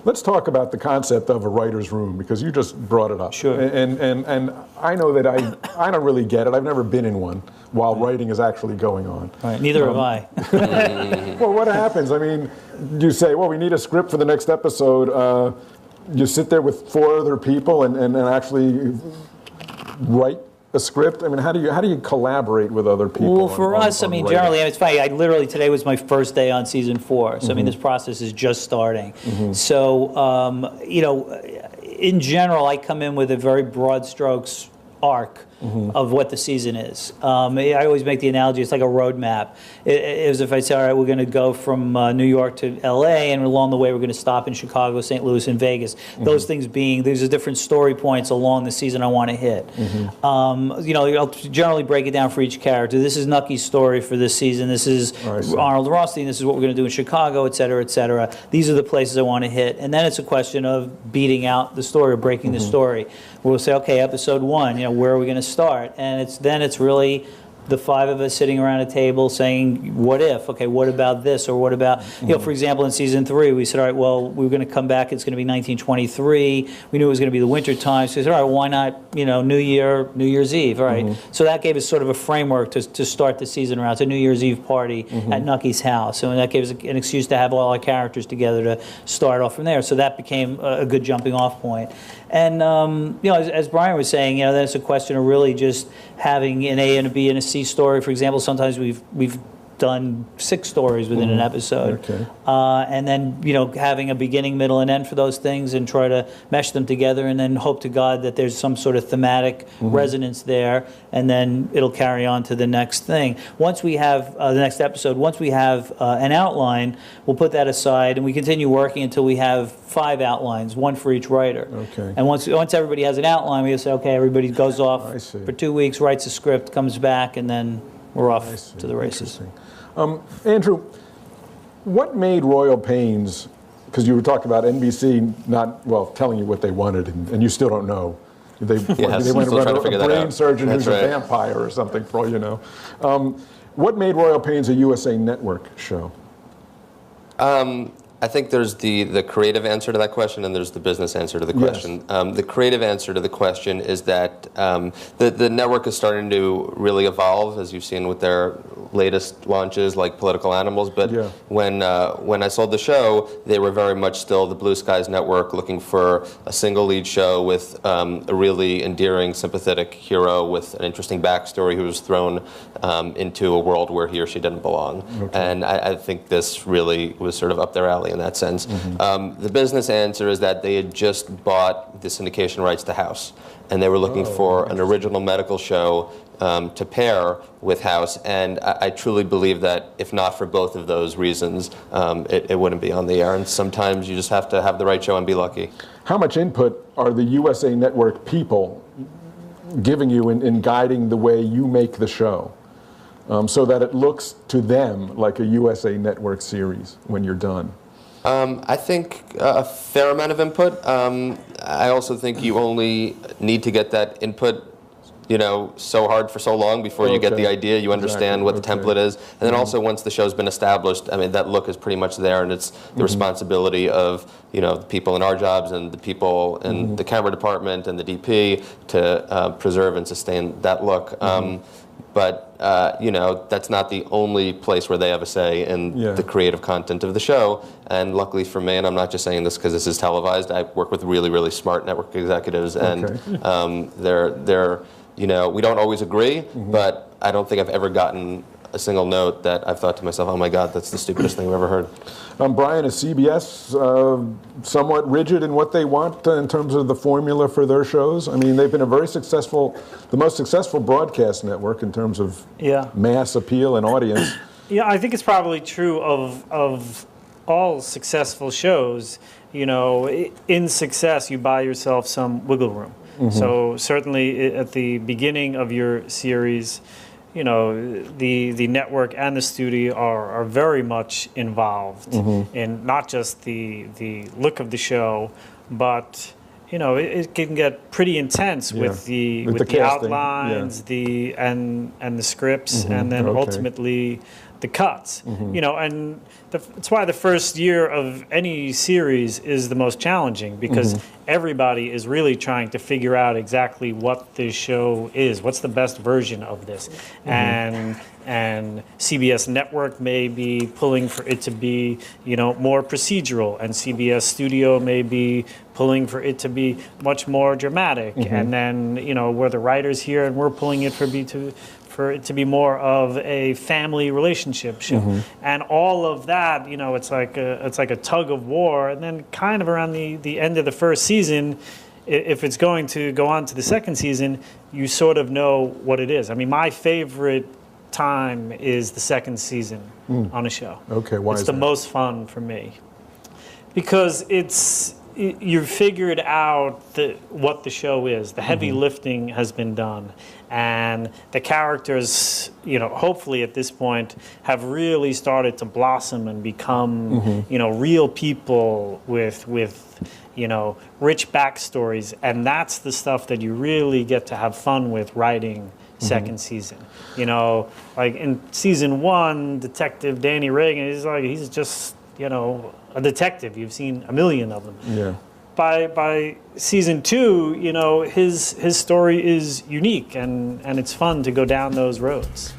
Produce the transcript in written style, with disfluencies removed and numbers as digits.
Let's talk about the concept of a writer's room, because you just brought it up. Sure. And I know that I don't really get it. I've never been in one while writing is actually going on. Right. Neither have I. Well, what happens? I mean, you say, well, we need a script for the next episode. You sit there with 4 other people and actually write a script? I mean, how do you collaborate with other people? Well, for us, I mean, writing? generally, it's funny. Today was my first day on season 4. So, I mean, this process is just starting. So, in general, I come in with a very broad strokes arc of what the season is. I always make the analogy, it's like a road map. It was if I say, all right, we're going to go from New York to LA, and along the way we're going to stop in Chicago, St. Louis, and Vegas. Those things being, there's different story points along the season I want to hit. I'll generally break it down for each character. This is Nucky's story for this season. This is Arnold Rothstein. This is what we're going to do in Chicago, et cetera, et cetera. These are the places I want to hit. And then it's a question of beating out the story or breaking the story. We'll say, okay, episode 1, where are we going to start? And it's really the 5 of us sitting around a table saying, what if? Okay, what about this? Or what about, for example, in season 3, we said, all right, well, we're going to come back, it's going to be 1923. We knew it was going to be the winter time. So we said, all right, why not, New Year's Eve, all right? So that gave us sort of a framework to start the season around. It's a New Year's Eve party at Nucky's house. And that gave us an excuse to have all our characters together to start off from there. So that became a good jumping off point. And, as Brian was saying, then it's a question of really just having an A and a B and a C story. For example, sometimes we've done 6 stories within an episode. Okay. And then, having a beginning, middle, and end for those things and try to mesh them together and then hope to God that there's some sort of thematic resonance there, and then it'll carry on to the next thing. Once we have the next episode, once we have an outline, we'll put that aside and we continue working until we have 5 outlines, 1 for each writer. Okay. And once everybody has an outline, we say, okay, everybody goes off for 2 weeks, writes a script, comes back, and then we're off to the races. Andrew, what made Royal Pains, because you were talking about NBC telling you what they wanted, and you still don't know. They went to run a brain surgeon who's a vampire or something, for all you know. What made Royal Pains a USA Network show? I think there's the creative answer to that question, and there's the business answer to the question. The creative answer to the question is that the network is starting to really evolve, as you've seen with their latest launches like Political Animals. But when I sold the show, they were very much still the Blue Skies network, looking for a single lead show with a really endearing, sympathetic hero with an interesting backstory who was thrown into a world where he or she didn't belong. And I think this really was sort of up their alley in that sense. The business answer is that they had just bought the syndication rights to House, and they were looking for an original medical show to pair with House, and I truly believe that if not for both of those reasons, it wouldn't be on the air. And sometimes you just have to have the right show and be lucky. How much input are the USA Network people giving you in guiding the way you make the show, so that it looks to them like a USA Network series when you're done? I think a fair amount of input. I also think you only need to get that input so hard for so long before you get the idea, you understand what the template is. And then also once the show's been established, I mean, that look is pretty much there, and it's the responsibility of, the people in our jobs and the people in the camera department and the DP to preserve and sustain that look. But, that's not the only place where they have a say in the creative content of the show. And luckily for me, and I'm not just saying this because this is televised, I work with really, really smart network executives, and they're we don't always agree, but I don't think I've ever gotten a single note that I've thought to myself, oh my God, that's the stupidest thing I've ever heard. Brian, is CBS somewhat rigid in what they want in terms of the formula for their shows? I mean, they've been the most successful broadcast network in terms of mass appeal and audience. Yeah, I think it's probably true of all successful shows. In success, you buy yourself some wiggle room. So certainly at the beginning of your series, the network and the studio are very much involved in not just the look of the show, but it can get pretty intense with the casting, outlines, and the scripts, and then ultimately the cuts. And it's why the first year of any series is the most challenging, because everybody is really trying to figure out exactly what this show is, what's the best version of this, and CBS Network may be pulling for it to be, more procedural, and CBS Studio may be pulling for it to be much more dramatic, and then we're the writers here and we're pulling it for it to be more of a family relationship show, and all of that, it's like a tug of war, and then kind of around the end of the first season, if it's going to go on to the second season, you sort of know what it is. I mean, my favorite time is the second season on a show. Okay, why it's is the that? most fun for me, because you've figured out what the show is. The heavy lifting has been done, and the characters, hopefully at this point, have really started to blossom and become, real people with rich backstories, and that's the stuff that you really get to have fun with writing second season. Like in season 1, Detective Danny Reagan, he's just, a detective. You've seen a million of them. Yeah. By season 2, his story is unique, and it's fun to go down those roads.